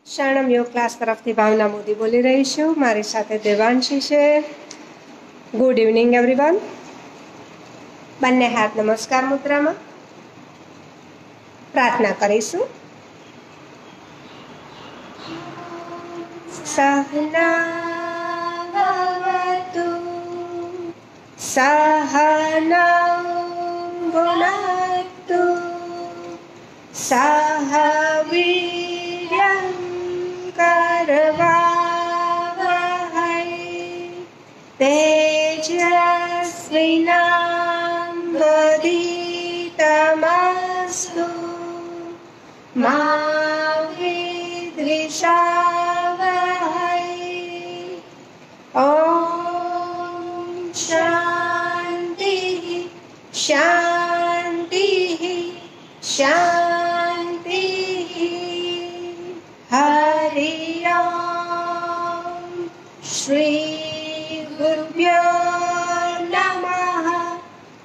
શરણમ યોગ ક્લાસ તરફથી ભાવના મોદી બોલી રહી છું. મારી સાથે દેવાંશી છે. Good evening everyone. બંને હાથ નમસ્કાર મુદ્રામાં. પ્રાર્થના કરીશું. સહના ભવતુ સહનૌ ભુનક્તુ સહ વીર્યં કરવાવહૈ તેજસ્વિનાવધીતમસ્તુ મા વિદ્વિષાવહૈ. ઓમ શાંતિ શાંતિ શાંતિ. હરિ ઓમ શ્રી ગુરુભ્યો નમઃ.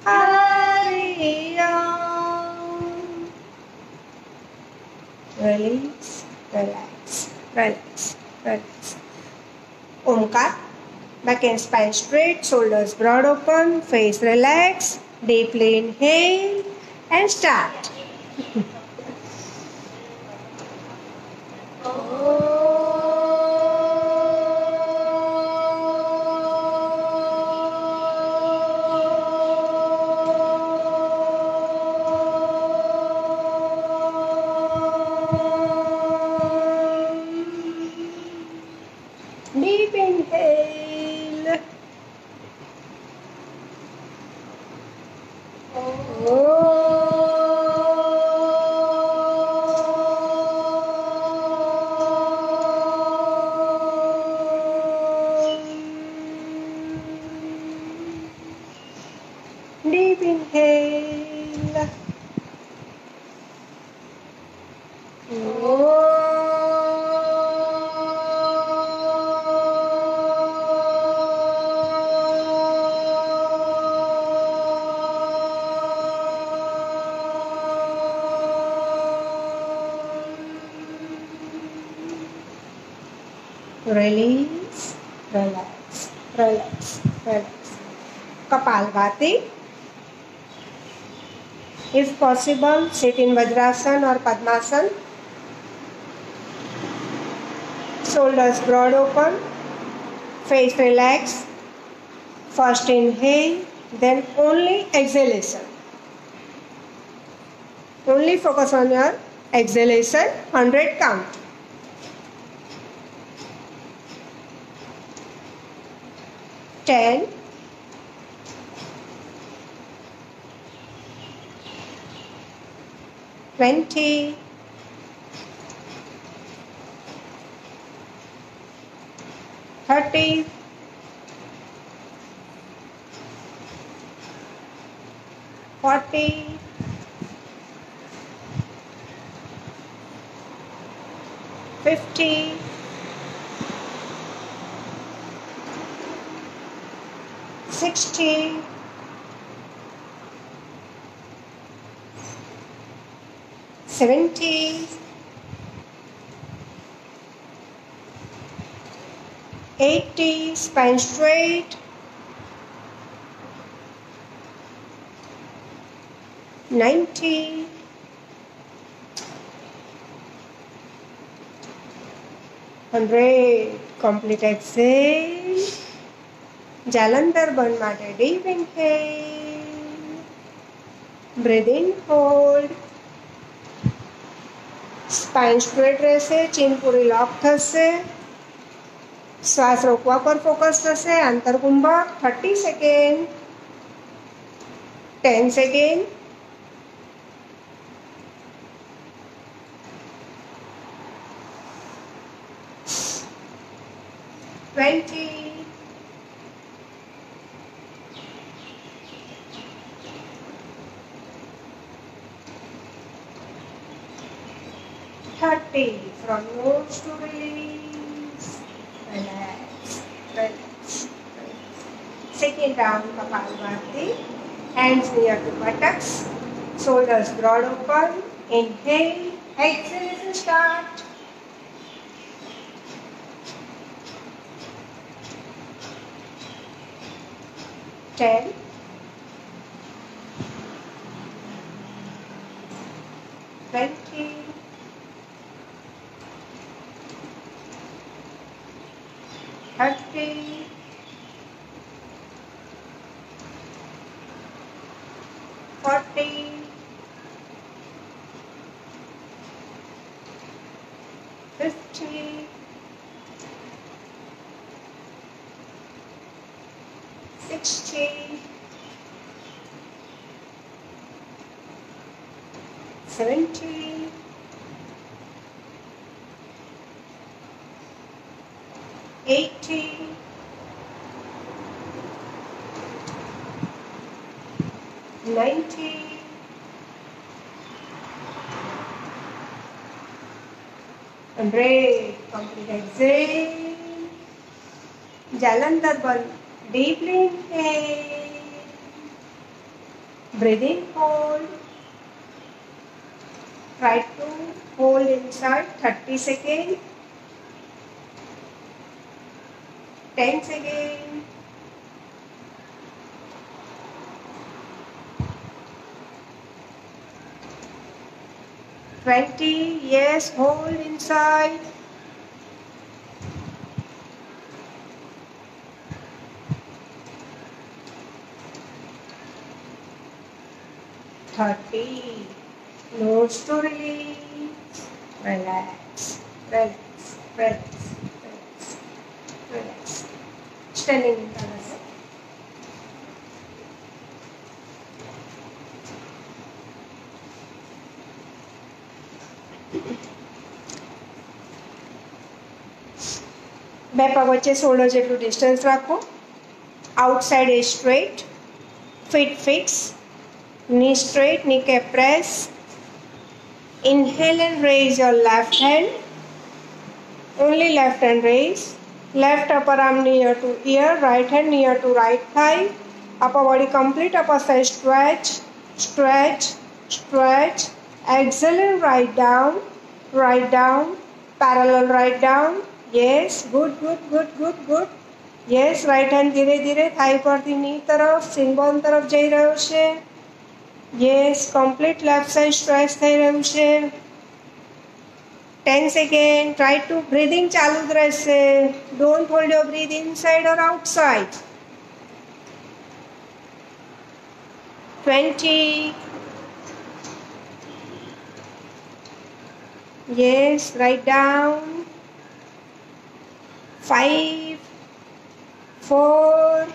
હરિ ઓમ. Release, relax, relax, relax. Omkar. Back and spine straight, shoulders broad open, face relaxed. Deeply inhale and start. Deep inhale. Deep inhale. Release, relax, relax, relax. Kapalbhati. If possible, sit in Vajrasana or Padmasana. Shoulders broad open, face relaxed. First inhale, then only exhalation. Only focus on your exhalation, 100 count. Ten, 20, 30, 40, 50, 60, 70, 80, spine straight, 90, 100. Complete exhale. Jalandhar burn માટે deep inhale. Breathe in, hold. Spine straight રહેશે, ચીન પૂરી લોક થશે. શ્વાસ રોકવા પર focus થશે. અંતરકુંભક 30 second, 10 second, 20, 30. From nose to release. Relax, relax, relax. Second round, Kapalbhati. Hands near to buttocks. Shoulders broad open. Inhale. Exhalation start. 10, 20, 30, 40, 50, 60, 70, 80, 90, and breathe. Complete exhale. Jalandhar band. Deeply inhale. Breathing hold. Try to hold inside 30 seconds. 10 seconds. 20. Yes, hold inside. 30. Nose to release. Relax. Relax. Relax. Relax. Relax. Standing in Tanasana. બે પગ વચ્ચે 16 જેટલું distance રાખો. Outside a straight. Feet fix. Knee straight, kneecap press. Inhale and raise your left hand. Only left hand raise. Left upper arm near to ear, right hand near to right thigh. Upper body complete, upper side stretch, stretch, stretch. Exhale and right down, parallel right down. Yes, good, good, good, good, good. Yes, right hand ધીરે ધીરે thigh પરથી knee તરફ, shin bone તરફ જઈ રહ્યો છે. Yes, complete left side stretch થઈ રહ્યું છે. 10 seconds. Try to breathing ચાલુ જ રહેશે. Don't hold your breath inside or outside. 20. Yes, write down. 5, 4,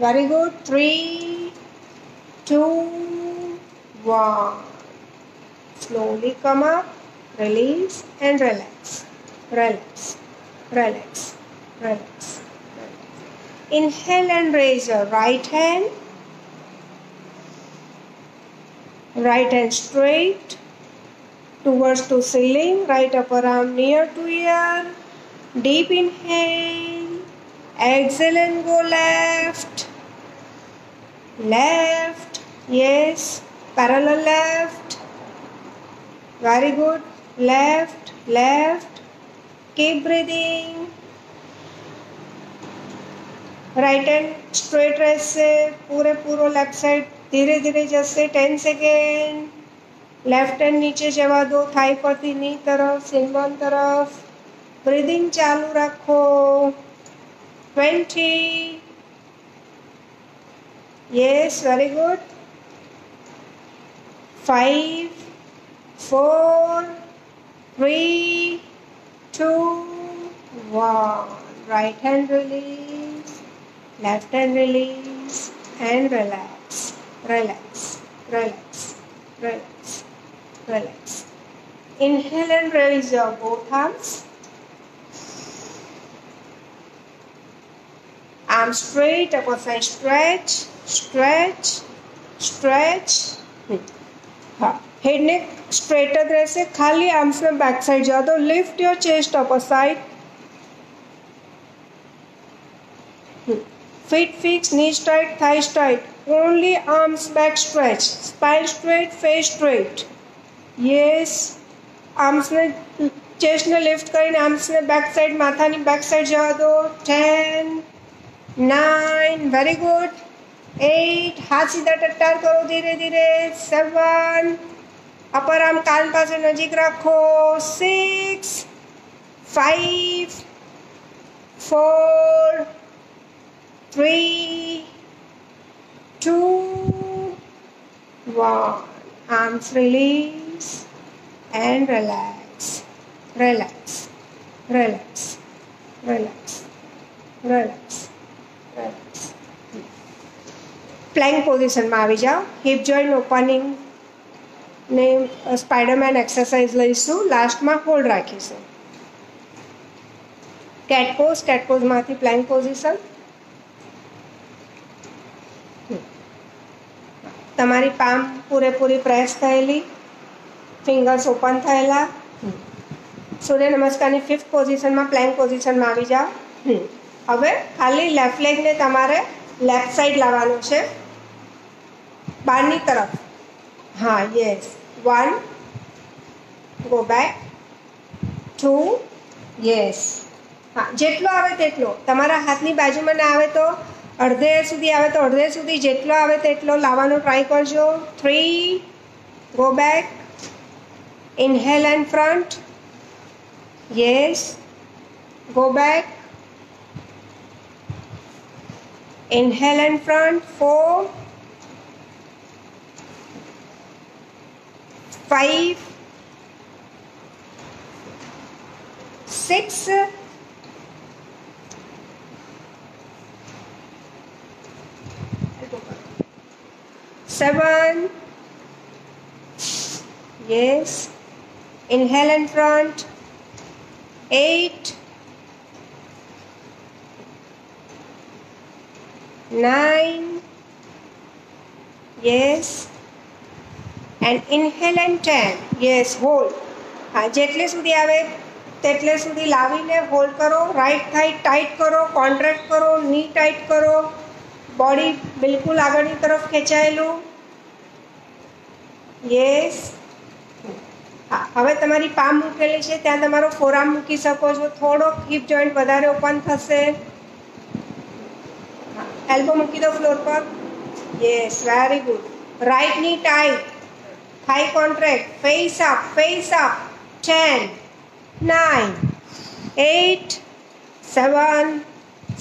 very good. 3, 2, 1. Slowly come up, release and relax. Relax, relax, relax, relax. Inhale and raise your right hand. Right hand straight towards to ceiling. Right upper arm near to ear. Deep inhale. Exhale and go left. Left. Yes. Parallel left. Very good. Left. Left. Keep breathing. Right hand straight રહેશે. પૂરો left side ધીરે ધીરે જશે. 10 second. Left hand નીચે જવા દો. થાઈ પરથી ની તરફ, સિંબન તરફ. બ્રીધિંગ ચાલુ રાખો. 20. Yes, very good. 5, 4, 3, 2, 1. Right hand release, left hand release, and relax, relax, relax, relax, relax. Inhale and raise your both arms. Arms straight, upper side stretch, stretch, stretch. हाँ, हेड नेक स्ट्रेट रहશે. खाली arms में back side जाओ तो lift your chest upper side. Feet fixed, knees tight, thighs tight. Only arms back stretch. Spine straight, face straight. Yes. Arms ने chest ने lift કરીને arms ने back side, माथाની back side જવા દો. 10, 9, very good. 8, हाथ सीधा टट्टार करो धीरे धीरे, 7, अपर आर्म कान पासे नजीक रखो, 6, 5, 4, 3, 2, 1. Arms release and relax, relax, relax, relax, relax, relax. Plank પોઝિશનમાં આવી જાઓ. હિપ જોઈન્ટ ઓપનિંગ ને સ્પાઈડરમેન એક્સરસાઇઝ લઈશું, લાસ્ટમાં હોલ્ડ રાખીશું. કેટ પોઝમાંથી પ્લેન્ક પોઝિશન. તમારી પામ પૂરેપૂરી પ્રેસ થયેલી, ફિંગર્સ ઓપન થયેલા. સૂર્ય નમસ્કારની 5th પોઝિશનમાં પ્લેન્ક પોઝિશનમાં આવી જાઓ. હવે ખાલી લેફ્ટ લેગને તમારે લેફ્ટ સાઈડ લાવવાનું છે, બહારની તરફ. હા, યસ. 1, go back, 2, yes. હા, જેટલો આવે તેટલો. તમારા હાથની બાજુમાં ના આવે તો અડધે સુધી આવે તો અડધે સુધી, જેટલો આવે તેટલો લાવવાનો ટ્રાય કરજો. 3, go back, inhale and front, yes, go back, inhale and front, 4, 5, 6, 7, yes, inhale and front, 8, 9, yes, and inhale and 10, yes, hold. હા, જેટલે સુધી આવે તેટલે સુધી લાવીને હોલ્ડ કરો. રાઈટ થાઈ ટાઈટ કરો, કોન્ટ્રેક્ટ કરો, ની ટાઈટ કરો, બોડી બિલકુલ આગળની તરફ ખેંચાયેલું, યસ. હા, હવે તમારી પામ મૂકેલી છે ત્યાં તમારો ફોરઆર્મ મૂકી શકો છો. થોડોક હિપ જોઈન્ટ વધારે ઓપન થશે. એલ્બો મૂકી દો ફ્લોર પર, yes, very good. Right knee tight, thigh contract, face up, 10, 9, 8, 7,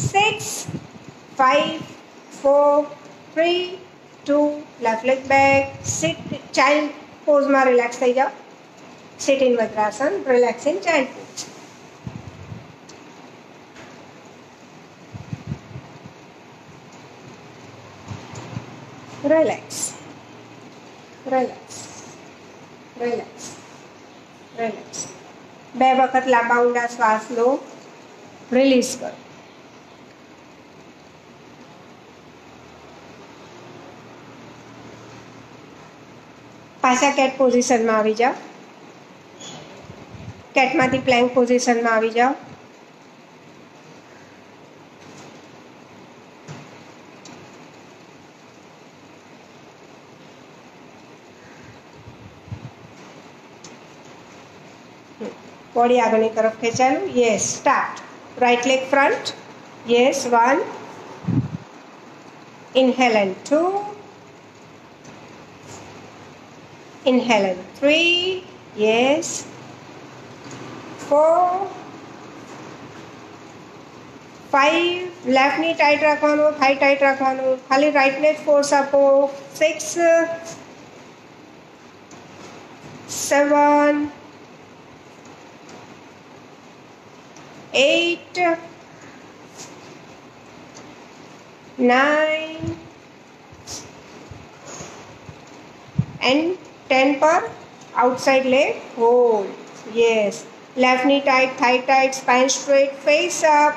6, 5, 4, 3, 2, left leg back, sit, child પોઝમાં રિલેક્સ થઈ જાઓ. Sit in vajrasana, relax in child pose. Relax, relax, relax, relax. 2 વખત લાંબા ઊંડા શ્વાસ લો, રિલીઝ કરો. પાછા કેટ પોઝિશનમાં આવી જાઓ. કેટમાંથી પ્લેન્ક પોઝિશનમાં આવી જાઓ. બોડી આગળની તરફ ખેંચાયેલું, yes. Start. Right leg front, yes. 1, inhale and 2, inhale and 3, yes, 4, 5, left ની ટાઈટ રાખવાનું, થાઈ ટાઈટ રાખવાનું, ખાલી રાઈટને જ ફોર્સ આપો. 6, 7, 8, 9 and 10 પર outside leg hold, yes. Left ની tight, thigh tight, spine straight, face up,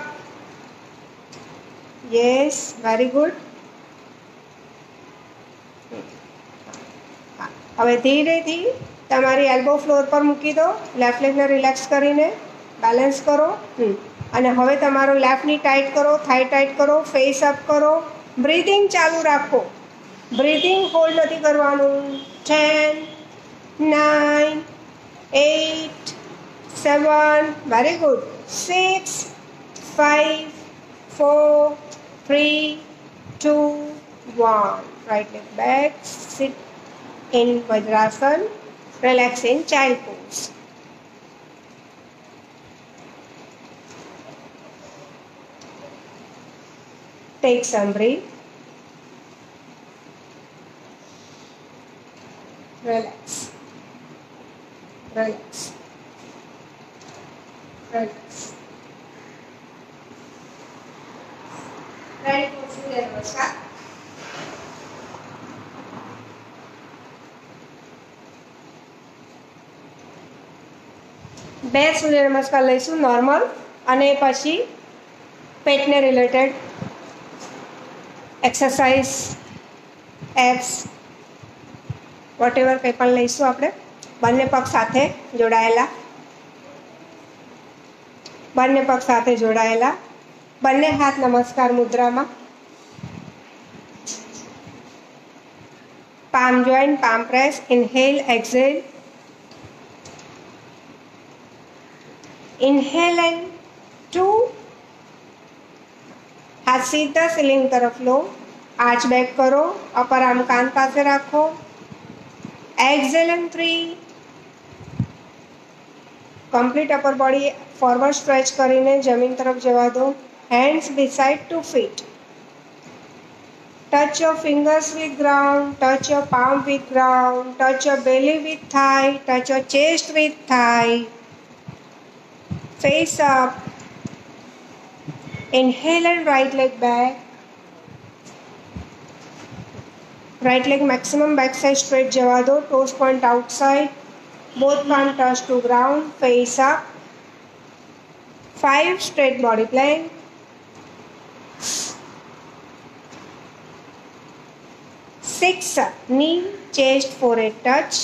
yes, very good. હવે ધીરેથી તમારી એલ્બો ફ્લોર પર મૂકી દો, લેફ્ટ લેગને રિલેક્સ કરીને બેલેન્સ કરો. અને હવે તમારો લેફ્ટની ટાઈટ કરો, થાઈ ટાઈટ કરો, ફેસ અપ કરો, બ્રીધિંગ ચાલુ રાખો. બ્રીધિંગ હોલ્ડ નથી કરવાનું. 10, 9, 8, 7, very good. 6, 5, 4, 3, 2, 1. Right leg back. Sit in Vajrasan. Relax in child pose. Take some breath. Relax. Relax. Relax. Ready for Surya Namaskar. બે સૂર્ય નમસ્કાર લઈશું નોર્મલ અને પછી પેટને રિલેટેડ એક્સરસાઇઝ એપ્સ વોટેવર કંઈ પણ લઈશું આપણે બંને પગ સાથે જોડાયેલા બંને હાથ નમસ્કાર મુદ્રામાં palm joint palm press inhale exhale inhale and 2 हाथ सीधा सीलिंग तरफ लो आर्च बैक करो अपर आर्म कान पासे रखो exhale and 3 complete upper body forward stretch करीने जमीन तरफ जवा दो hands beside 2 feet touch your fingers with ground touch your palm with ground touch your belly with thigh touch your chest with thigh face up inhale and right leg back right leg maximum back side straight java do toes point outside both palm touch to ground face up 5 straight body plank 6 knee chest forehead touch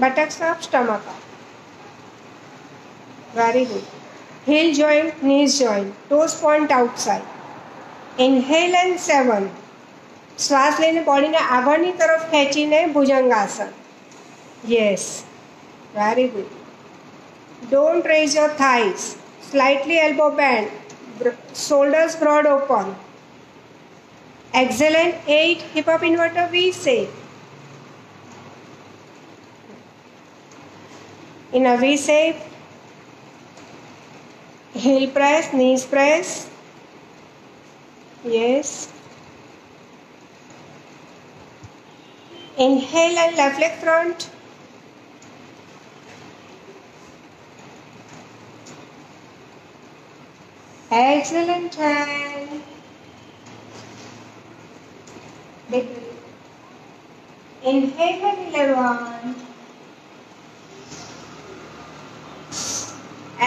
buttocks up stomach up very good heel joint knees joint toes point outside inhale and 7 श्वास लेने body ने आगळनी तरफ खेचीने भुजंगासन yes very good don't raise your thighs slightly elbow bend shoulders broad open exhale and 8 hip up inverted V shape in a V shape heel press knees press yes inhale and left leg front exhale and 10 big inhale and 11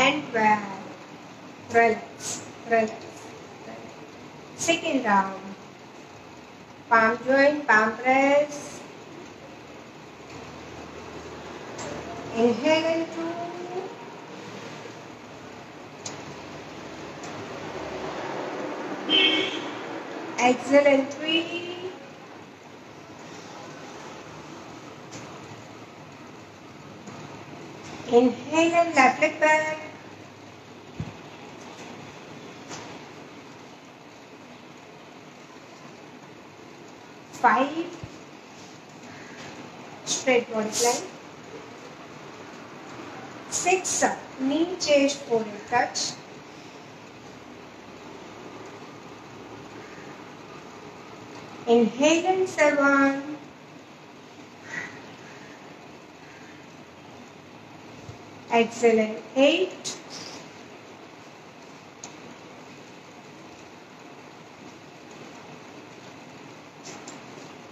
and 12 relax second round palm joint palm press inhale and 2 exhale and 3 inhale and left leg back five straight body plank 6 knee chest forehead touch inhale and 7 exhale and 8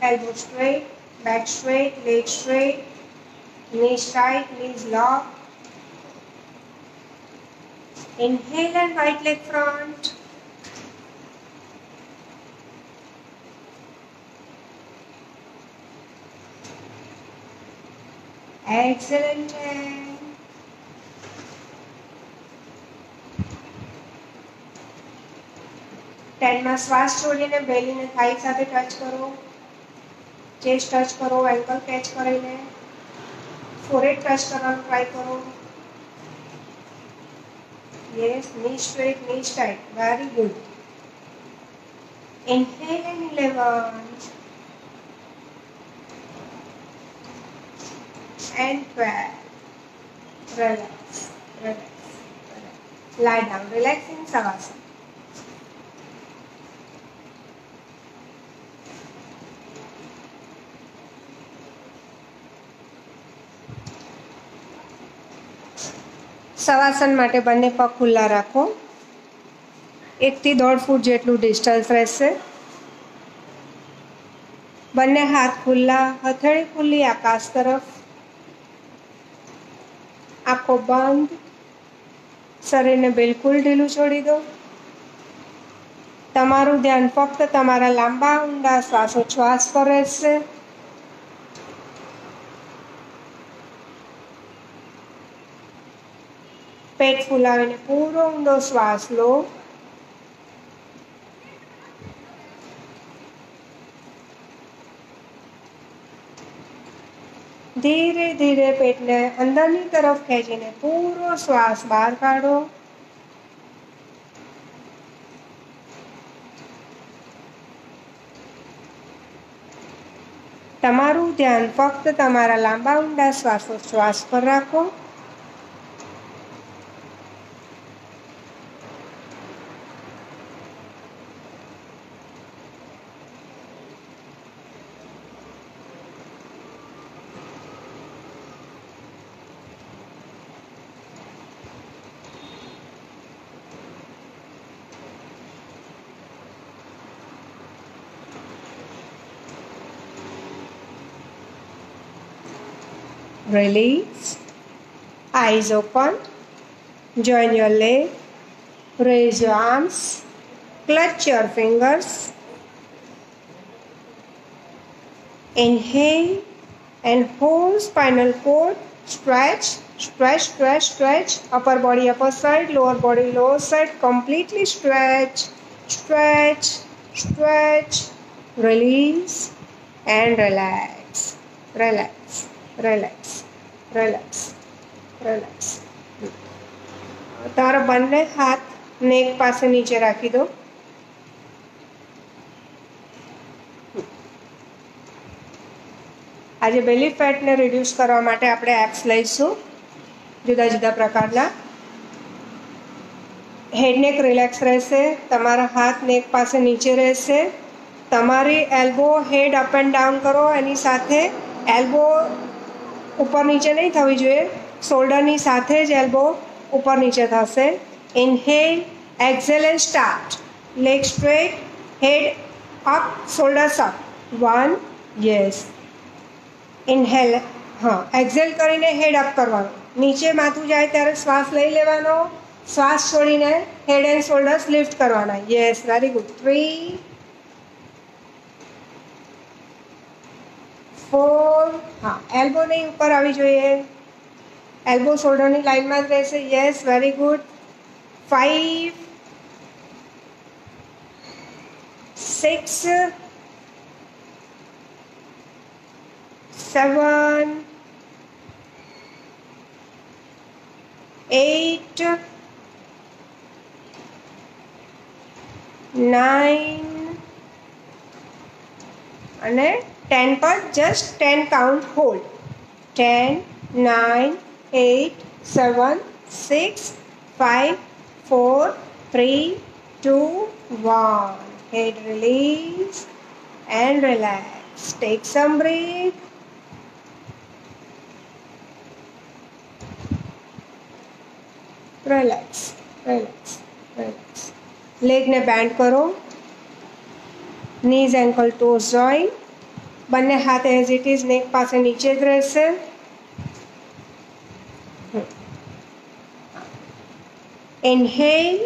elbow straight back straight leg straight knees tight knees lock inhale and right leg front exhale and 10 10 માં શ્વાસ છોડીને બેલીને થાઈ સાથે touch કરો chest touch કરો ankle catch કરીને forehead touch કરવાનું try કરો yes knee straight knees tight very good Inhale in 11 and 12. Relax, relax, relax. Lie down, relax in Savasana. સવાસન માટે બંને પગ ખુલ્લા રાખો. 1 થી 1.5 ફૂટ જેટલું ડિસ્ટન્સ રહેશે. બંને હાથ ખુલ્લા, હથેળી ખુલ્લી આકાશ તરફ. આંખો બંધ. શરીરને બિલકુલ ઢીલું છોડી દો. તમારું ધ્યાન ફક્ત તમારા લાંબા ઊંડા શ્વાસોચ્છ્વાસ પર રહેશે. પેટ ફૂલાવીને પૂરો ઊંડો શ્વાસ લો. ધીરે ધીરે પેટને અંદરની તરફ ખેંચીને પૂરો શ્વાસ બહાર કાઢો. તમારું ધ્યાન ફક્ત તમારા લાંબા ઊંડા શ્વાસોચ્છ્વાસ પર રાખો. Release. Eyes open. Join your leg. Raise your arms. Clutch your fingers. Inhale and hold spinal cord. Stretch, stretch, stretch, stretch. Upper body upper side, lower body lower side. Completely stretch, stretch, stretch. Release and relax. Relax. Relax, relax, relax. તમારા બંને હાથ નેક પાસે નીચે રાખી દો. આજે બેલી ફેટને reduce કરવા માટે આપણે એપ્સ લઈશું જુદા જુદા પ્રકારના. હેડ નેક રિલેક્સ રહેશે. તમારા હાથ નેક પાસે નીચે રહેશે. તમારી elbow head up and down કરો. એની સાથે એલ્બો ઉપર નીચે નહીં થવી જોઈએ. શોલ્ડરની સાથે જ એલ્બો ઉપર નીચે થશે. Inhale, exhale and start. Leg straight, head up, shoulders up. 1, yes. Inhale, હા. એક્ઝેલ કરીને હેડ અપ કરવાનો. નીચે માથું જાય ત્યારે શ્વાસ લઈ લેવાનો. શ્વાસ છોડીને હેડ એન્ડ શોલ્ડર્સ લિફ્ટ કરવાના. Yes, very good. 3, 4, હા. એલ્બો નહીં ઉપર આવી જોઈએ. એલ્બો શોલ્ડરની લાઇનમાં જ રહેશે. Yes, very good. 5, 6, 7, 8, 9 અને 10 પર just 10 count hold. 10, 9, 8, 7, 6, 5, 4, 3, 2, 1. Head release and relax. Take some breath. Relax, relax, relax. Leg ને બેન્ડ કરો. knees, ankle, toes join. બંને હાથ એઝ ઇટ ઇઝ નેક પાસે નીચે જ રહેશે. Inhale,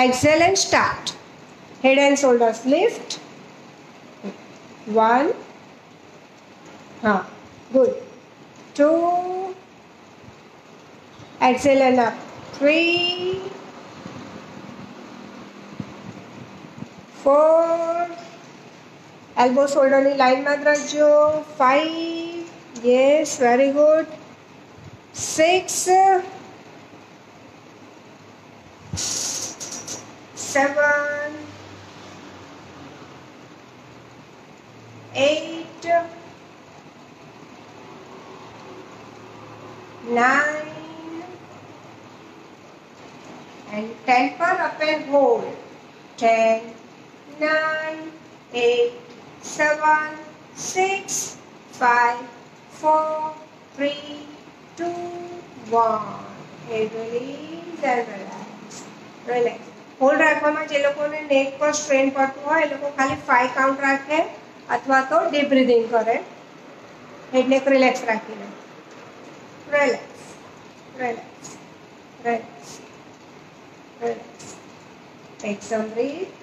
exhale and start. Head and shoulders lift. 1, good. 2, exhale and up. 3, 4, elbow shoulder ની લાઈનમાં જ રાખજો. 5, yes, very good. 6, 7, 8, 9, and 10 पर up and hold. 10, 9, 8, 7, 6, 5, 4, 3, 2, 1. And release and relax. Relax. Hold રાખવામાં જે લોકોને નેક પર સ્ટ્રેન પડતું હોય એ લોકો ખાલી 5 કાઉન્ટ રાખે અથવા તો ડીપ બ્રીથિંગ કરે. હેડ નેક રિલેક્સ રાખીને. Relax, relax, relax, relax. Take some breath.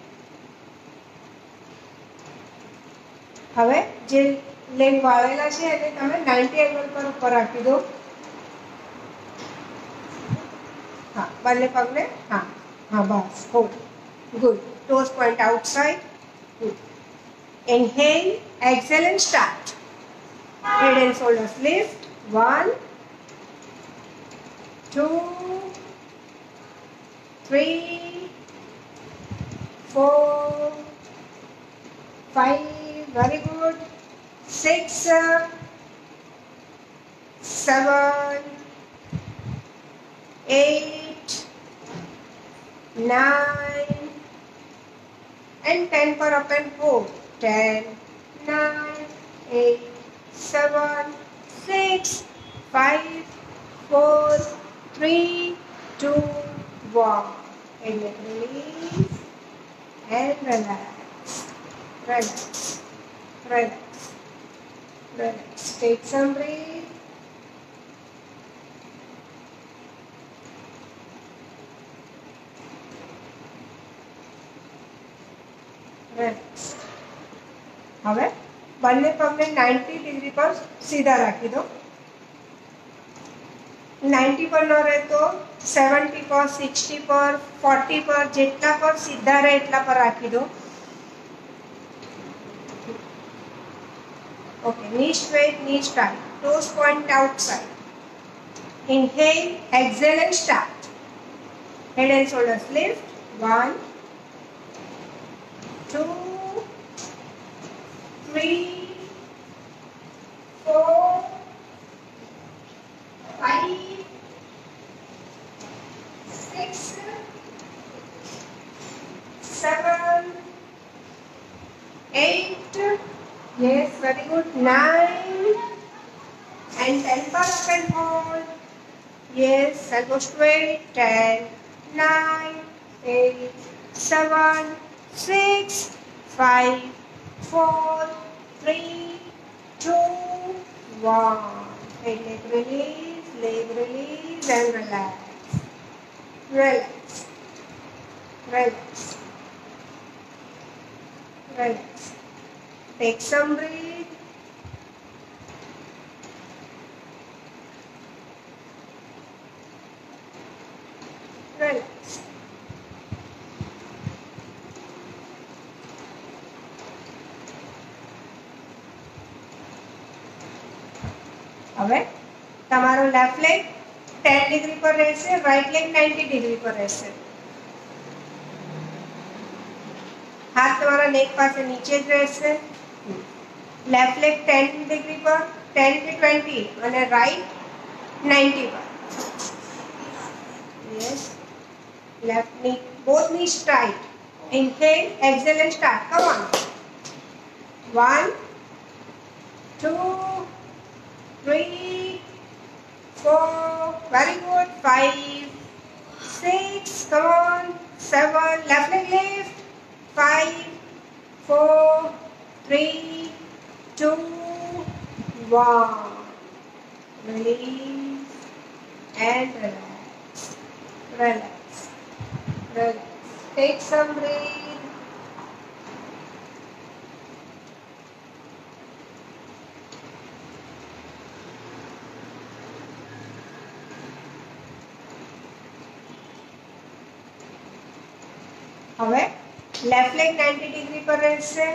હવે જે લેગ વાળેલા છે એને તમે 90 એંગલ પર ઉપર રાખી દો. હા, બંને પગને હા હા બસ. Hold. Good. Toes point outside. Good. Inhale, exhale and start. Head and shoulders lift. 1, 2, 3, 4, 5. Very good. 6, 7, 8, 9, and 10 per up and hold. 10, 9, 8, 7, 6, 5, 4, 3, 2, 1. And let release and relax. Relax. Relax. Relax. Take some breath. Relax. હવે બંને પગને 90 degree પર સીધા રાખી દો. 90 પર ન રહે તો 70 પર, 60 પર, 40 પર, જેટલા પર સીધા રહે એટલા પર રાખી દો. Okay, knee straight, knees tight. Toes point outside. Inhale, exhale and start. Head and shoulders lift. 1, 2, 3, 4, 5, 6, 7, 8. Yes, very good. 9 and 10 per up and hold. Yes, elbow straight. 10, 9, 8, 7, 6, 5, 4, 3, 2, 1. Head leg release and relax. Relax. Relax. Relax. Take some breath. Relax. હવે તમારો left leg 10 degree પર રહેશે, right leg 90 degree પર રહેશે. હાથ તમારા નેક પાસે નીચે જ રહેશે. લેફ્ટ લેગ 10 ડિગ્રી પર, 10 કે 20 અને રાઈટ 90 પર. Yes. Left knee, both knees tight. Inhale, exhale and start. Come on. 1, 2, 3, 4. Very good. 5, 6. Come on. 7. Left leg lift. 5, 4, 3, 2, 1. Release and relax. Relax. Relax. Take some breath. હવે left leg 90 degree પર રહેશે,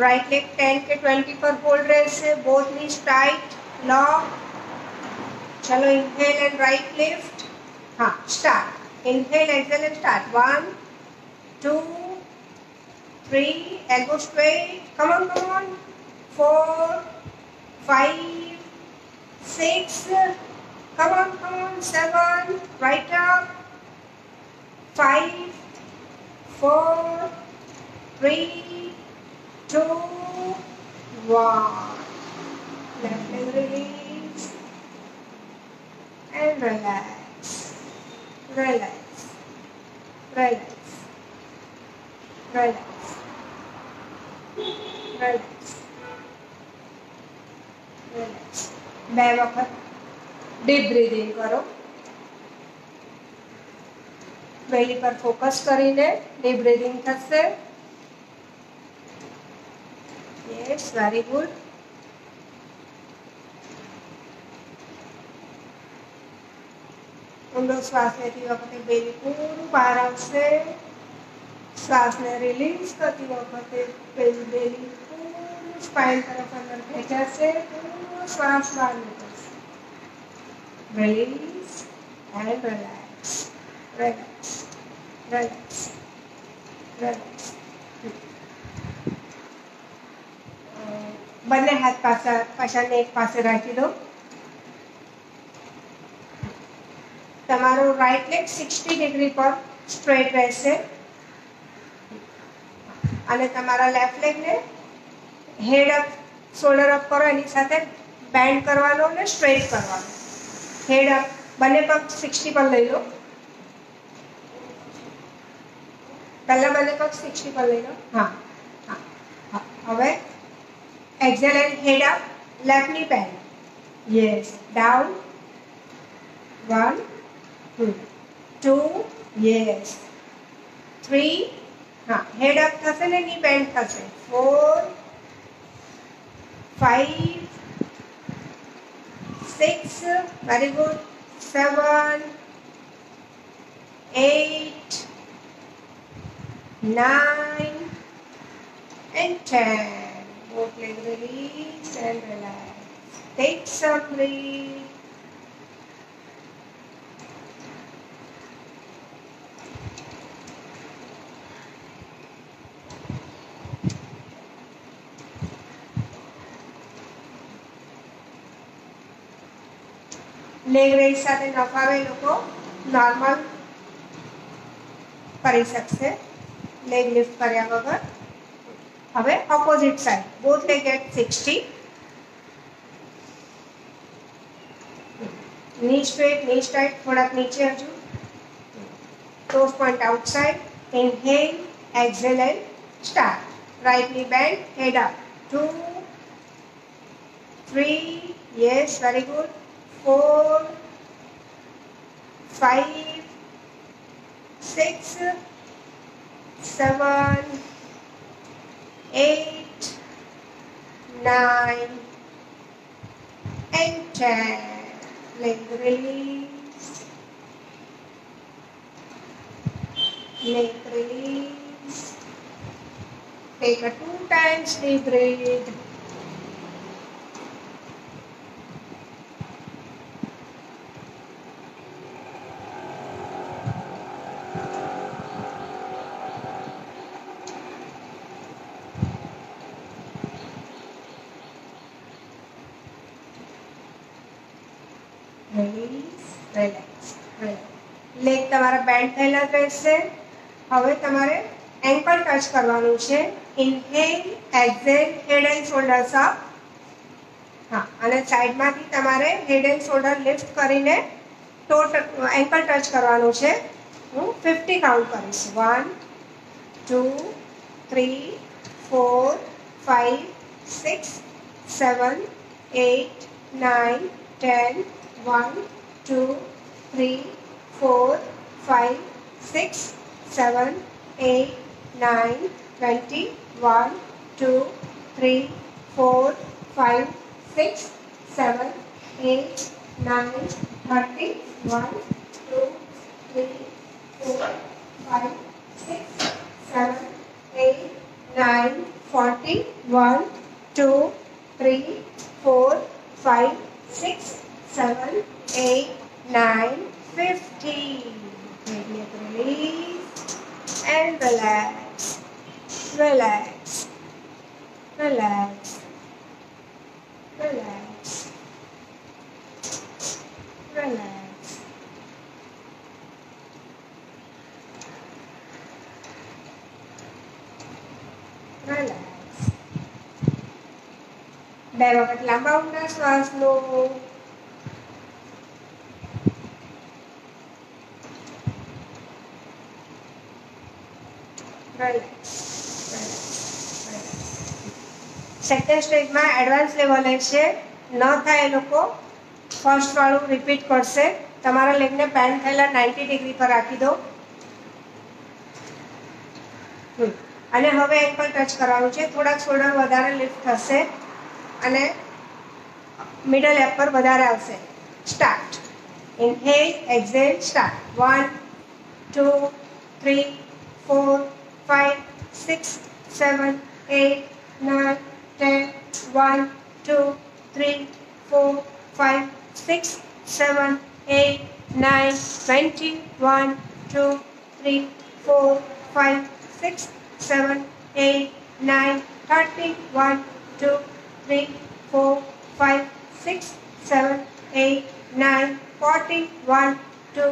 right leg 10 કે 20 પર hold રહેશે. Both knees tight, લોક. ચલો inhale and right lift. હા, start. Inhale, exhale and start. 1, 2, 3. Elbow straight. Come on, come on. 4, 5, 6, come on, 7, right up, 5, 4, 3, 2, 1. Left leg release and relax, relax, relax, relax, relax, relax. બે વખત deep breathing કરો. બેલી પર focus કરીને deep breathing થશે. Yes, very good. ઊંડો શ્વાસ લેતી વખતે બેલી પૂરું બહાર આવશે. શ્વાસને રિલીઝ કરતી વખતે બેલી પૂરું સ્પાઇન તરફ અંદર ખેંચાશે. પૂરો શ્વાસ બહાર નીકળશે. Release and relax, relax, relax, relax. બંને હાથ પાછળને એક પાસે રાખી દો. તમારો રાઈટ લેગ 60 ડિગ્રી પર સ્ટ્રેટ રહેશે અને તમારા લેફ્ટ લેગને હેડ અપ, શોલ્ડર અપ કરો, એની સાથે બેન્ડ કરવાનો અને સ્ટ્રેટ કરવાનો. હેડ અપ, બંને પગ 60 પર લઈ લો. પહેલા બંને પગ 60 પર લઈ લો. હા હા હા. હવે exhale and head up, left knee bend. Yes, down. 1, 2, yes. 3, हाँ, head up थसे ने knee bend थसे. 4, 5, 6, very good. 7, 8, 9, and 10. Both leg release and relax. Take some breath. Leg raise સાથે ન ફાવે લોકો નોર્મલ કરી શકશે લેગ લિફ્ટ કર્યા વગર. હવે opposite side, both leg at 60. Knee straight, knee straight, થોડાક નીચે હજુ. Toes point outside. Inhale, exhale and start. Right knee bend, head up. 2, 3, yes, very good. 4, 5, 6, 7, 8, 9, and 10. Leg release. Leg release. Take a 2 times deep breath. Release, relax, relax. Leg તમારા bend થયેલા જ રહેશે. હવે તમારે ankle touch કરવાનું છે. Inhale, exhale, head and shoulders up. હા, અને સાઈડમાંથી તમારે હેડ એન્ડ શોલ્ડર લિફ્ટ કરીને એન્કલ ટચ કરવાનું છે. હું 50 કાઉન્ટ કરીશ. 1, 2, 3, 4, 5, 6, 7, 8, 9, 10, 1, 2, 3, 4, 5, 6, 7, 8, 9, 20, 1, 2, 3, 4, 5, 6, 7, 8, 9, 30, 1, 2, 3, 4, 5, 6, 7, 8, 9, 40, 1, 2, 3, 4, 5, 6, 7, 8, 9, 50. Release and relax, relax, relax, relax, relax. Relax. બે વખત લાંબા ઊંડા શ્વાસ લો. Relax. સેકન્ડ સ્ટેજમાં એડવાન્સ લેવલે છે. ન થાય એ લોકો ફર્સ્ટ વાળું રિપીટ કરશે. તમારા લેગને બેન્ડ થયેલા 90 ડિગ્રી પર રાખી દો. અને હવે એન્કલ ટચ કરવાનું છે. થોડાક શોલ્ડર વધારે લિફ્ટ થશે અને મિડલ એપ પર વધારે આવશે. Start. Inhale, exhale, start. 1 2 3 4 5 6 7 8 9 10 1 2 3 4 5 6 7 8 9 20 1 2 3 4 5 6 7 8 9 30 1 2 3 4 5 6 7 8 9 40 1 2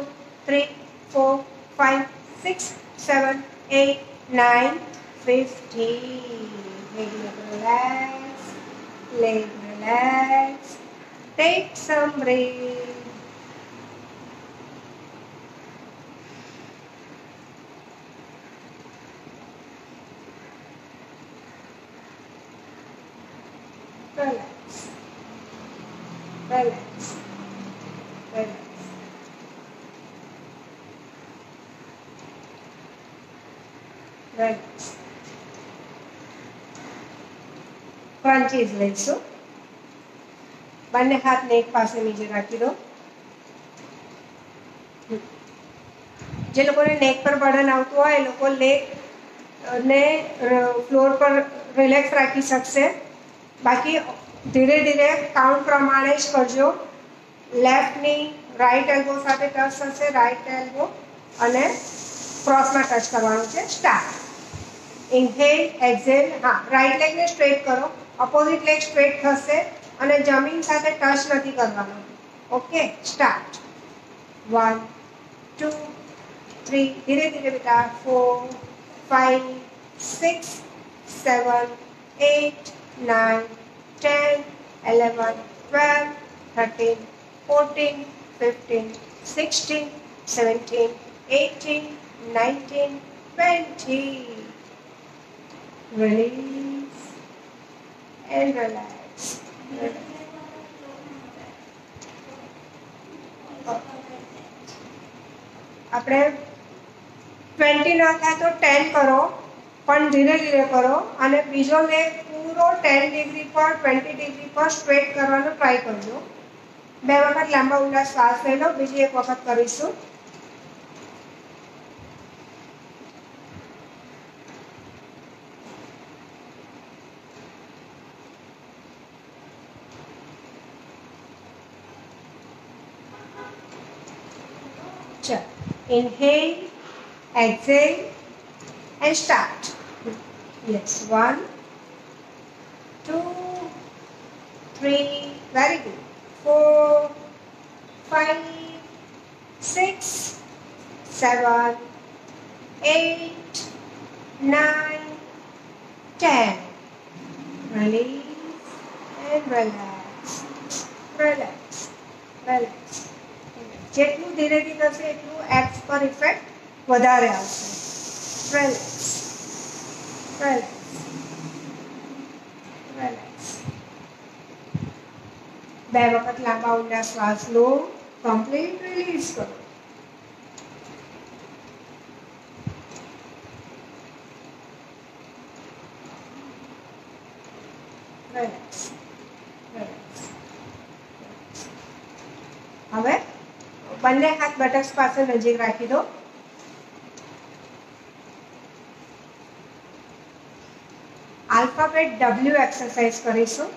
3 4 5 6 7 8 9 50. Relax, leg relax, take some breath. Relax, relax, relax. Relax. ક્રન્ચીઝ લઈશું. બંને હાથ નેક પાસે નીચે રાખી દો. જે લોકોને નેક પર બર્ડન આવતું હોય એ લોકો લેગ ને ફ્લોર પર રિલેક્સ રાખી શકશે. બાકી ધીરે ધીરે કાઉન્ટ પ્રમાણે જ કરજો. લેફ્ટની રાઈટ એલ્બો સાથે ટચ થશે. રાઈટ એલ્બો અને ક્રોસમાં ટચ કરવાનું છે. સ્ટાર્ટ. Inhale, exhale. હા, રાઈટ લેગને સ્ટ્રેટ કરો. અપોઝિટ લેગ સ્ટ્રેટ થશે અને જમીન સાથે ટચ નથી કરવાનો. Okay, start. 1 2 3 ધીરે ધીરે બેટા. 4 5 6 7 8 9 10 11 12 13 14 15 16 17 18 19 20. Release and relax. આપણે 20 ન થાય તો 10 કરો, પણ ધીરે ધીરે કરો. અને બીજો લેગ પૂરો 10 ડિગ્રી પર 20 ડિગ્રી પર સ્ટ્રેટ કરવાનો ટ્રાય કરજો. બે વખત લાંબા ઊંડા શ્વાસ લઈ લો. બીજી એક વખત કરીશું. Inhale, exhale, and start. Yes, 1 2 3, very good. 4 5 6 7 8 9 10. Release and relax. Relax. Relax. જેટલું ધીરેથી થશે એટલું એપ્સ પર ઇફેક્ટ વધારે આવશે. Relax, relax, relax. બે વખત લાંબા ઊંડા શ્વાસ લો. કમ્પ્લીટ રિલીઝ કરો. Relax, relax. હવે બંને હાથ બટક્સ પાસે નજીક રાખી દો. આલ્ફાબેટ W એક્સરસાઇઝ કરીશું.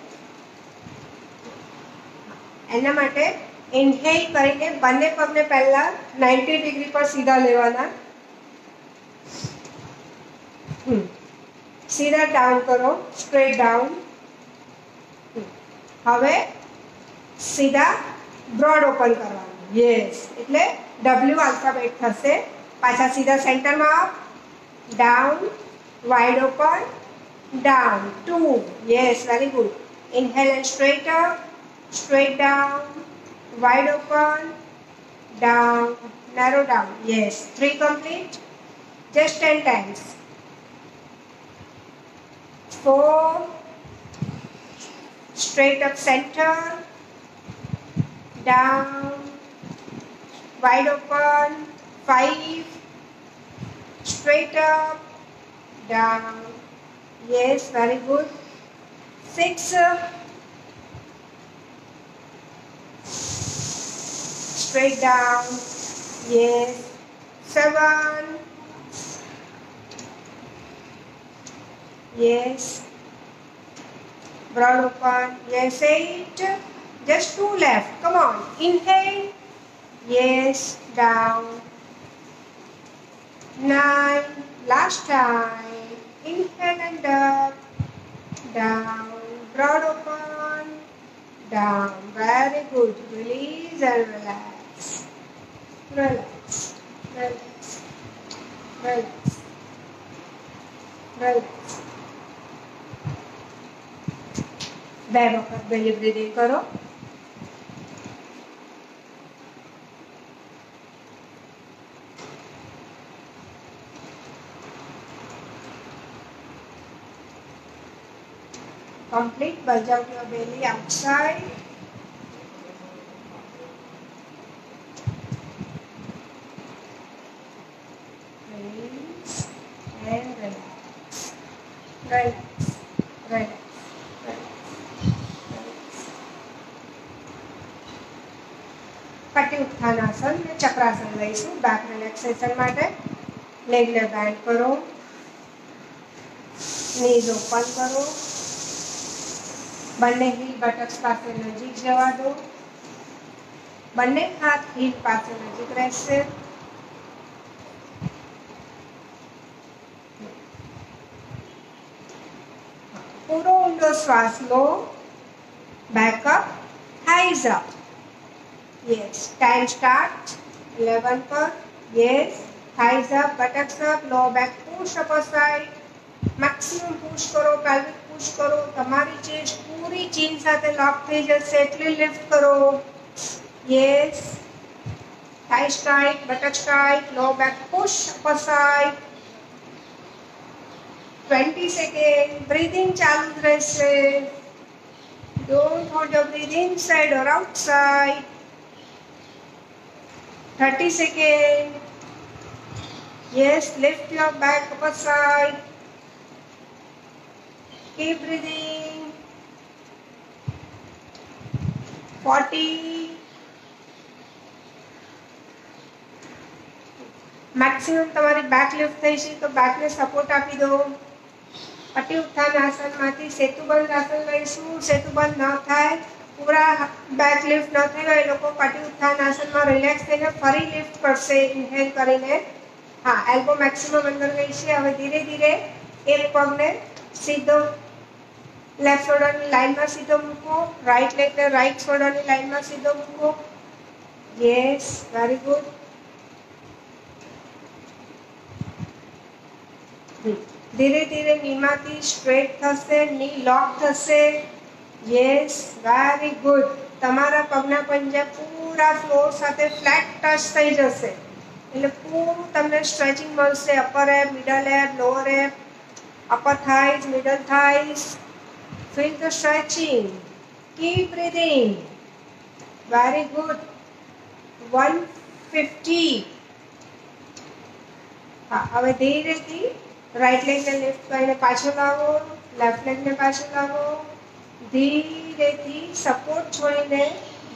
એના માટે ઇન્હેલ કરીને બંને પગને પહેલા 90 ડિગ્રી પર સીધા લેવાના. સીધા ડાઉન કરો. Straight down. હવે સીધા બ્રોડ ઓપન કરવાનું. યસ, એટલે W આલ્ફાબેટ થશે. પાછા સીધા સેન્ટરમાં up, down, wide open, down, 2. Yes, very good. Inhale and straight up, straight down, wide open, down, narrow down. Yes, 3 complete. Just 10 times. 4, straight up center, down, wide open, 5, straight up, down. Yes, very good. 6, straight down. Yes. 7, yes, broad open. Yes, 8, just 2 left. Come on, inhale. Yes, down. 9, last time. Inhale and up, down, broad open, down. Very good. Release and relax. Relax, relax, relax, relax. બે વખત બેલી breathing કરો. Complete. Bulge out your belly outside. Release and relax. Relax. Relax. કટી ઉત્થાનાસન ને ચક્રાસન લઈશું back relaxation માટે. લેગને band કરો, knees open કરો, બંને heel બટક્સ પાસે નજીક જવા દો, બંને હાથ હીલ પાસે નજીક રહેશે. પૂરો ઊંડો શ્વાસ લો. Back up, thighs up. Yes, time start. 11 per. Yes, thighs up, buttocks up, lower back push upper side. Maximum push करो, pelvic push करो. તમારી chest પૂરી chin સાથે lock થઈ જશે એટલી lift કરો. Yes, thighs tight, buttocks tight, lower back push upper side. 20 seconds. Breathing ચાલુ જ રહેશે. Don't hold your breath inside or outside. 30 seconds. Yes, lift your back upper side. Keep breathing. 40. Maximum તમારી back lift થઈ છે તો બેકને support આપી દો. કટી ઉત્થાન આસનમાંથી સેતુબંધ આસન લઈશું. સેતુબંધ ન થાય, પૂરા બેક લિફ્ટ ન થઈ હોય એ લોકો કટી ઉત્થાન આસનમાં રિલેક્સ થઈને ફરી લિફ્ટ કરશે ઇન્હેલ કરીને. હા, એલ્બો મેક્સિમમ અંદર ગઈ છે. હવે ધીરે ધીરે એક પગને સીધો લેફ્ટ શોલ્ડરની લાઇનમાં સીધો મૂકો, રાઈટ લેગને રાઈટ શોલ્ડરની લાઇનમાં સીધો મૂકો. Yes, very good. ધીરે ધીરે નીમાંથી સ્ટ્રેટ થશે, ની લોક થશે. Yes, very good. તમારા પગના પંજા પૂરા ફ્લોર સાથે ફ્લેટ ટચ થઈ જશે એટલે પૂરું તમને સ્ટ્રેચિંગ મળશે. Upper abs, middle abs, lower abs, upper thighs, middle thighs. Feel the stretching. Keep breathing. Very good. 150. હા, હવે ધીરેથી રાઈટ લેગને લિફ્ટ કરીને પાછો લાવો, લેફ્ટ લેગને પાછો લાવો. ધીરેથી સપોર્ટ છોડીને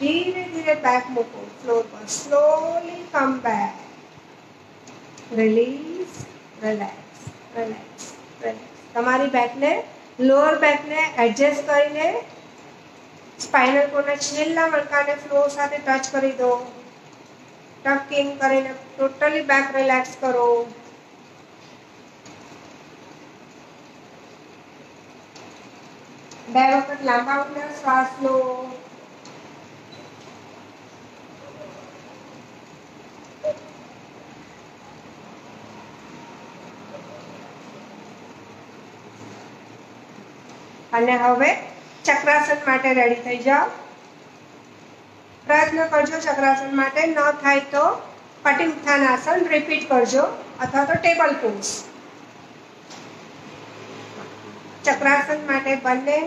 ધીરે ધીરે બેક મૂકો ફ્લોર પર. Slowly come back. Release, relax, relax, relax. તમારી બેકને, લોઅર બેકને એડજસ્ટ કરીને સ્પાઇનલ કોડના છેલ્લા મણકાને ફ્લોર સાથે ટચ કરી દો. ટક ઇન કરીને ટોટલી બેક રિલેક્સ કરો. બે વખત લાંબા ઊંડા શ્વાસ લો. અને હવે ચક્રાસન માટે રેડી થઈ જાઓ. પ્રયત્ન કરજો ચક્રાસન માટે, ન થાય તો પટિમુત્થાનાસન રિપીટ કરજો અથવા તો ટેબલ પોઝ. ચક્રાસન માટે બંને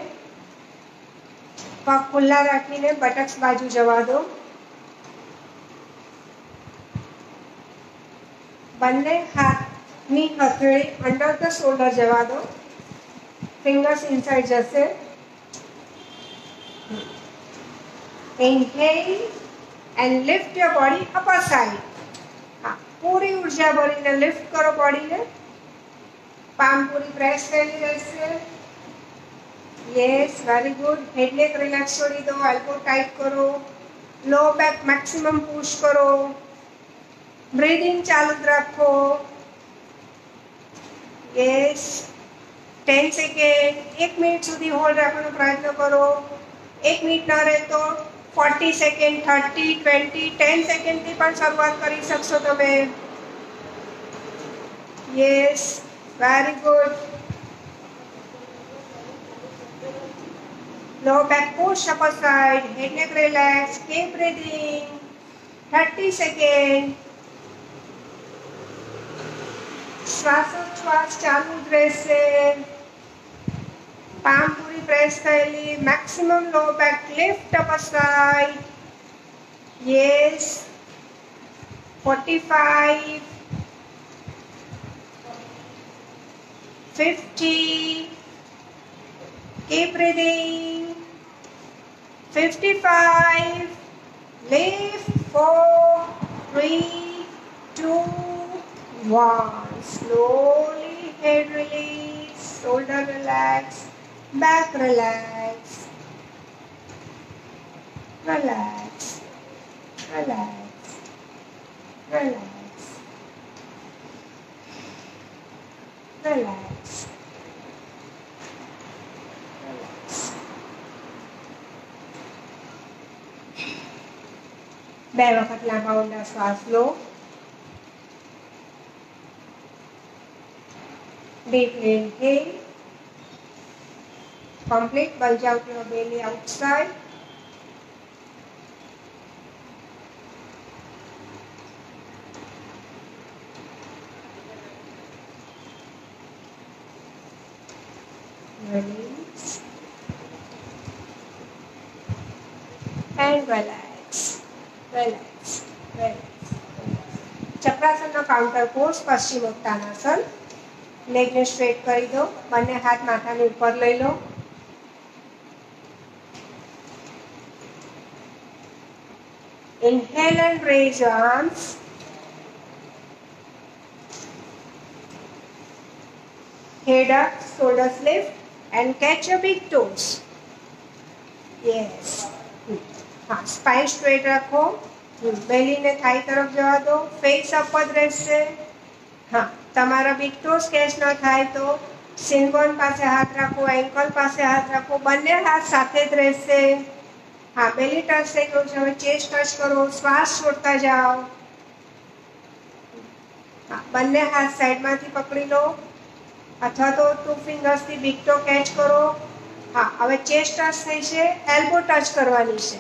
પગ ખુલ્લા રાખીને બટક્સ બાજુ જવા દો. બંને હાથની હથેળી અંડર ધ શોલ્ડર જવા દો. ફિંગર્સ ઇનસાઇડ જશે. Inhale and lift your body upper side. हाँ, पूरी ऊर्जा भरीने लिफ्ट करो बॉडी ने. पाम पूरी प्रेस करेली રહેશે. Yes, very good. Head neck relax छोड़ी दो. एल्बो टाइट करो. लो बैक मैक्सिमम पुश करो. ब्रीदिंग चालू रखो. यस, 10 सेकेंड, 1 मिनट સુધી હોલ્ડ રાખવાનો પ્રયત્ન કરો. 1 મિનિટ ન રહે તો 40 સેકન્ડ, 30, 20, 10 સેકન્ડથી પણ શરૂઆત કરી શકશો તમે. Yes, very good. Low back push upper side. Head neck relax. Keep breathing. 30 second. શ્વાસોચ્છ્વાસ ચાલુ જ રહેશે. પામ પૂરી પ્રેસ કરેલી. Maximum low back lift upper side. Yes, 45, 50. Keep breathing. 55. Lift. 4, 3, 2, 1. Slowly head release. Shoulder relax. Back relax. Relax. Relax. Relax. Relax. Relax. બે વખત લાંબા ઊંડા શ્વાસ લો. Deeply inhale. Complete. Bulge out your belly outside. Release. And relax. Relax. Relax. ચક્રાસનનો counter pose paschimottanasana. લેગને straight કરી દો. બંને હાથ માથાની ઉપર લઈ લો. Inhale and raise your arms. Head up, shoulders lift and catch your big toes. Yes. हाँ, spine straight रखो. बेली ने थाई तरफ जवा दो. फेस अपवर्ड રહેશે. हाँ, તમારા બિગ ટોસ કેચ ન થાય તો સિનબોન પાસે હાથ રાખો, એન્કલ પાસે હાથ રાખો. બંને હાથ સાથે જ રહેશે. हाँ, बेली टच થઈ ગયું છે. હવે ચેસ્ટ ટચ કરો. શ્વાસ છોડતા જાઓ. हाँ, બંને હાથ સાઈડમાંથી પકડી લો અથવા તો 2 ફિંગર્સથી બિગ ટો કેચ કરો. हाँ, હવે ચેસ્ટ ટચ થઈ છે. એલ્બો ટચ કરવાની છે.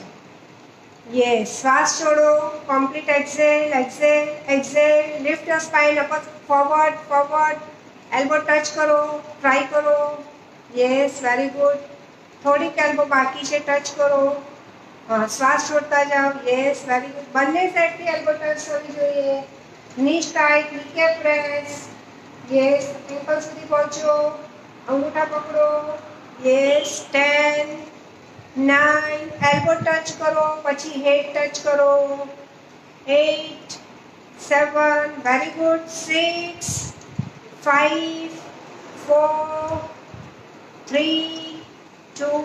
Yes, શ્વાસ છોડો. complete exhale, exhale, exhale. Lift your spine up, forward, forward. Elbow touch करो, try करो. Yes, very good. થોડીક elbow બાકી છે, ટચ કરો. हाँ, શ્વાસ છોડતા જાઓ. Yes, very good. બંને સાઈડથી elbow touch કરવી જોઈએ. Knees tight, kneecap press. Yes, ankle સુધી પહોંચો. અંગૂઠા પકડો. Yes, 10, 9, elbow touch करो, પછી head touch करो. 8, 7, very good. 6, 5, 4, 3, 2,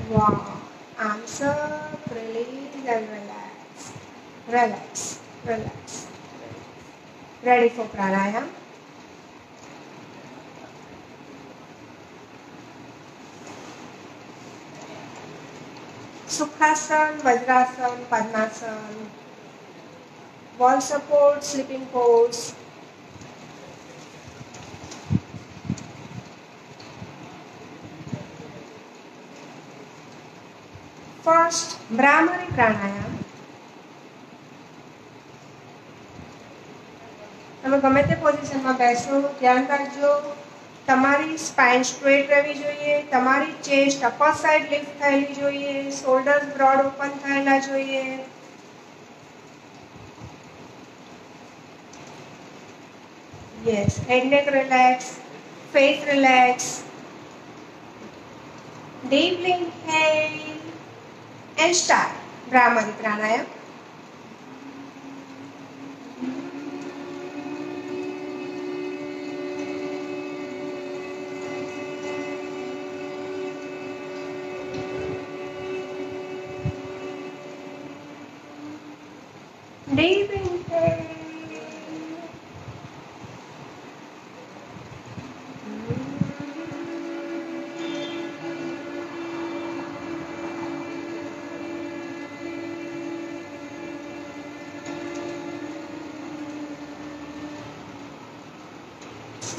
1. Arms up, release and relax. Relax, relax. Ready for pranayam. Sukhasana, Vajrasana, Padmasana, wall support, sleeping pose. First, Brahmari Pranayam. તમે ગમે તે પોઝિશનમાં બેસો, ધ્યાન રાખજો તમારી સ્પાઇન સ્ટ્રેટ રહેવી જોઈએ, તમારી ચેસ્ટ અપર સાઇડ લિફ્ટ થયેલી જોઈએ, શોલ્ડર્સ બ્રોડ ઓપન થયેલા જોઈએ. Yes, head neck relax, face relax. Deep inhale and start Brahmari Pranayam. Deep inhale.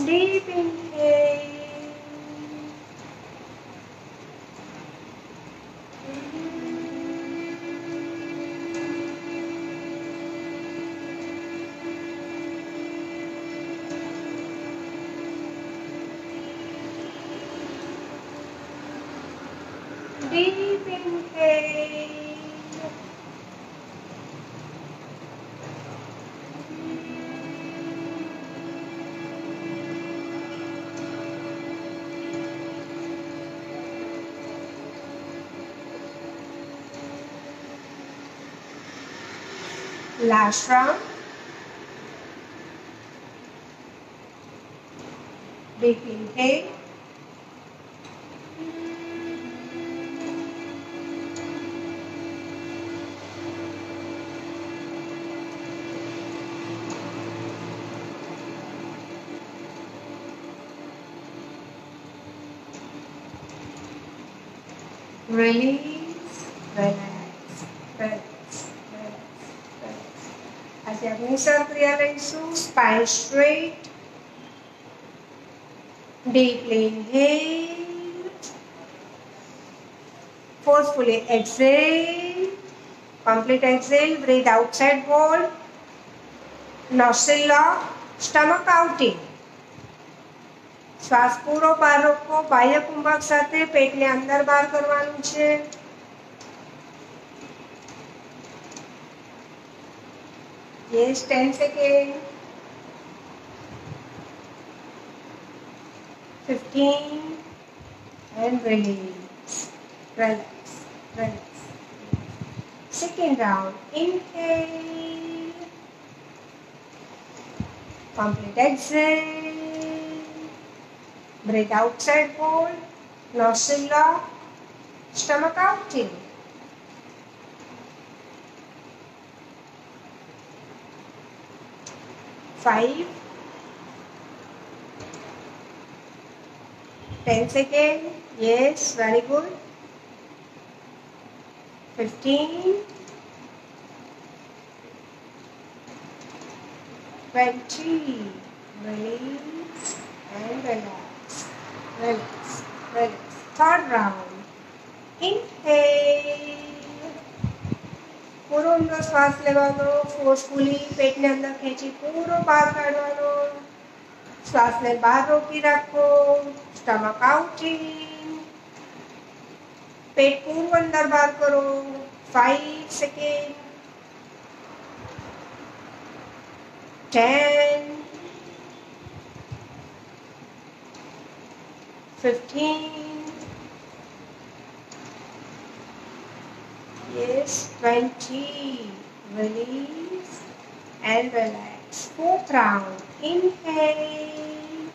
Deep inhale. Deep inhale. Last round. Deep inhale. Release, relax, relax, relax, relax. આજે અગ્નિસર ક્રિયા લઈશું. Spine straight. Deeply inhale. Forcefully exhale. Complete exhale. Breathe outside wall. Nostril lock. Stomach outing. શ્વાસ પૂરો બહાર રોકો. બાહ્ય કુંભક સાથે પેટને અંદર બહાર કરવાનું છે. Yes, 10 seconds. 15 and release. Relax, relax. Second round. Inhale. Complete exhale. Breathe outside wall, nostril lock, stomach outing. Five, 10 seconds. Yes, very good. 15, 20. Release and relax. Relax, relax. Third round. Inhale. પૂરો ઊંડો શ્વાસ લેવાનો. Forcefully પેટને અંદર ખેંચી પૂરો બહાર કાઢવાનો. શ્વાસને બહાર રોકી રાખો. Stomach outing. પેટ પૂરું અંદર બહાર કરો. 5 second. 10, 15, yes, 20. Release and relax. Fourth round. Inhale.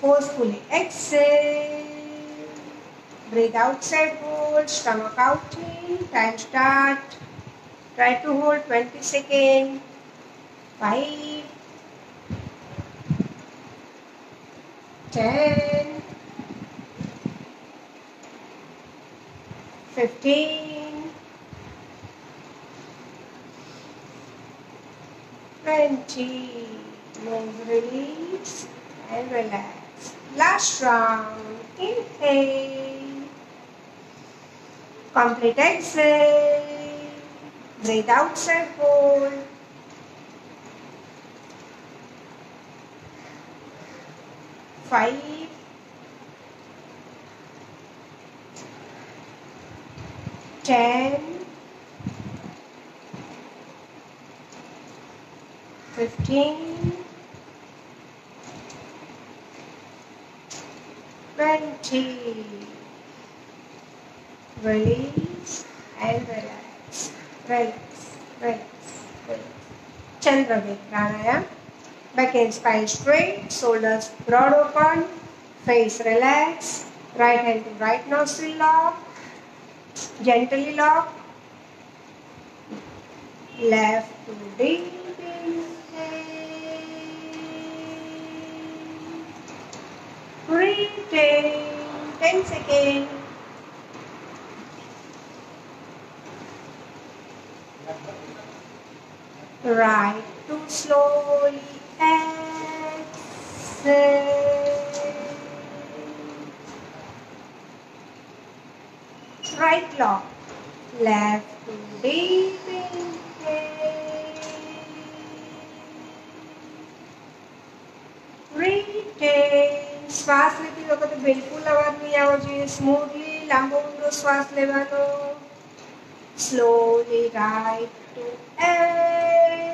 Forcefully exhale. Breathe outside wall. Stomach outing. Time start. Try to hold 20 seconds. 5, 10, 15, 20. Move, release and relax. Last round. Inhale. Complete exhale. Breathe outside, hold. 5, 10, 15, 20. Release and relax. Relax, relax, relax. Chandravik pranayam. Back and spine straight, shoulders broad open, face relaxed. Right hand to right nostril lock. Gently lock. Left to deep inhale. Retain. 10 seconds. Right to slowly exhale. Right lock. Left to deep inhale. Retain. શ્વાસ લેતી વખતે બિલકુલ અવાજ નહીં આવવો જોઈએ. Smoothly લાંબો ઊંડો શ્વાસ લેવાનો. Slowly right to exhale.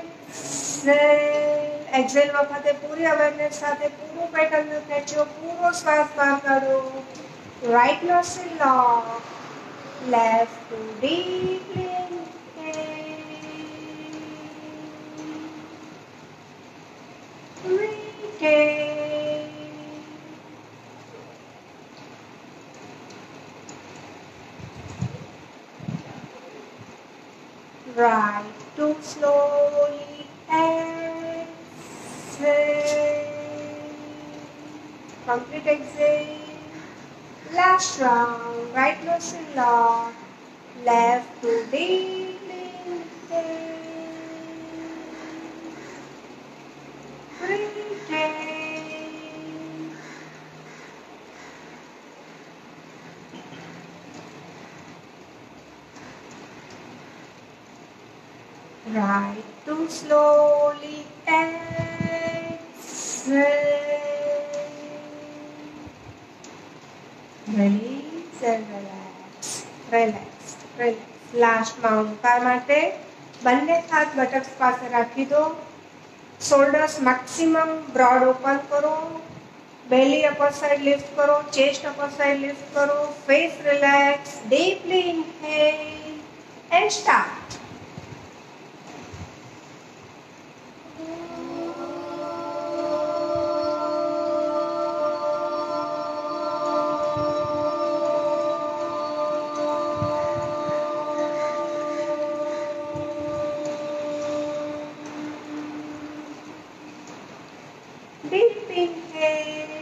Exhale વખતે પૂરી અવેરનેસ સાથે પૂરું પેટર્ન ખેંચો. પૂરો શ્વાસ બહાર કાઢો. Right nostril lock. Left to deeply inhale. Retain. Right to slowly exhale. Complete exhale. Last round. Right nostril lock. Left to deeply inhale. Retain. Right to slowly exhale. Release and relax. Relax. Relax. Last માઉન્કાર માટે બંને હાથ બટક્સ પાસે રાખી દો. Shoulders maximum broad open કરો. બેલી upper side lift કરો. Chest upper side lift કરો. Face relax. Deeply inhale and start. Deep inhale.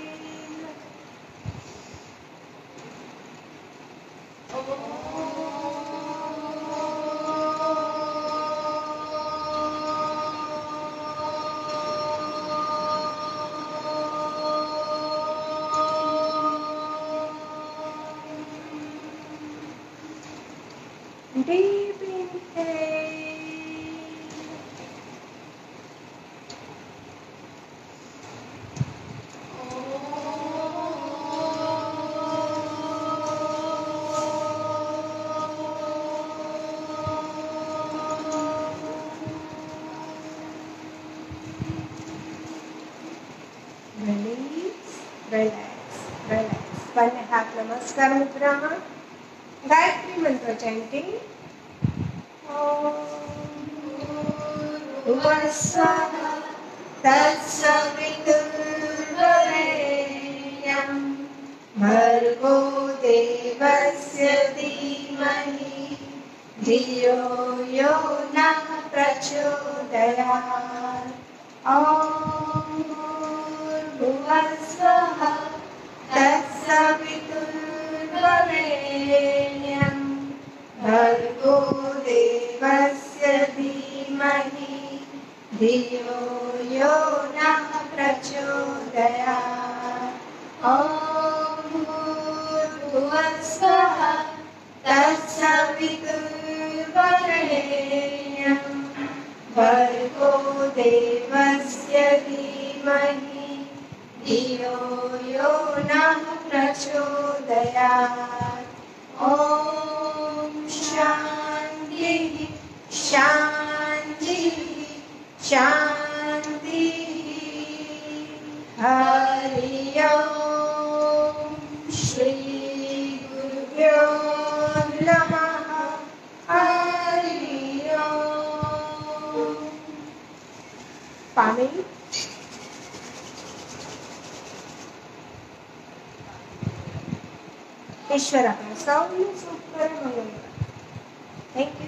Deep inhale. Release, relax, relax. બંને હાથ નમસ્કાર મુદ્રામાં. ગાયત્રી મંત્ર chanting. ભુવસ્વઃ તત્સવિતુર્વરેણ્યં ભર્ગો દેવસ્ય ધીમહિ ધિયો યો નઃ પ્રચોદયાत्. भुवस्वः तत्सवितुर्वरेण्यं भर्गो देवस्य धीमहि धियो यो नः प्रचोदयात्। ॐ भूर्भुवः स्वः तत्सवितुर्वरेण्यं भर्गो देवस्य धीमहि धियो यो नः प्रचोदयात्। ॐ शान्तिः शान्तिः शान्तिः। हरि ओम श्री गुरुभ्यो नमः। हरि ओम। पानी ईश्वर आपल्या सौम्य सुख मंगल। थँक्यू।